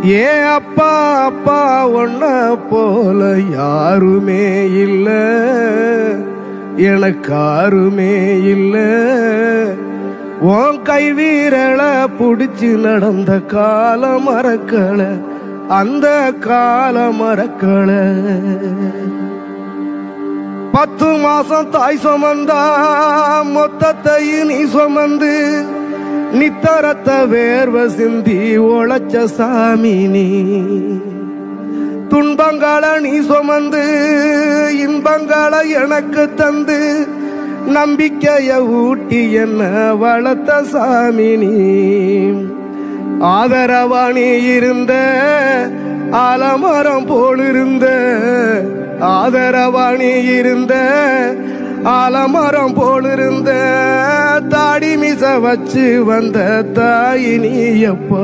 ஏ அப்பா அப்பா ஒன்ன போல யாருமே இல்ல, எனக்காருமே இல்ல. உன் கை வீரல புடிச்சு நடந்த கால மறக்கல, அந்த கால மறக்கல. 10 மாசம் தாய் சுமந்தா மொத்தத்தையும் நீ சுமந்து நித்தரத்த வேர்வ சிந்தி உழைச்ச சாமி நீ. துன்பங்களை நீ சுமந்து இன்பங்களை எனக்கு தந்து நம்பிக்கைய ஊட்டி என்ன வளர்த்த சாமி நீ. ஆதரவா நீ இருந்த ஆலமரம் போலிருந்த, ஆதரவா நீ இருந்த ஆலமரம் போலிருந்த, தாடி மிச வச்சு வந்த தாயினி அப்பா.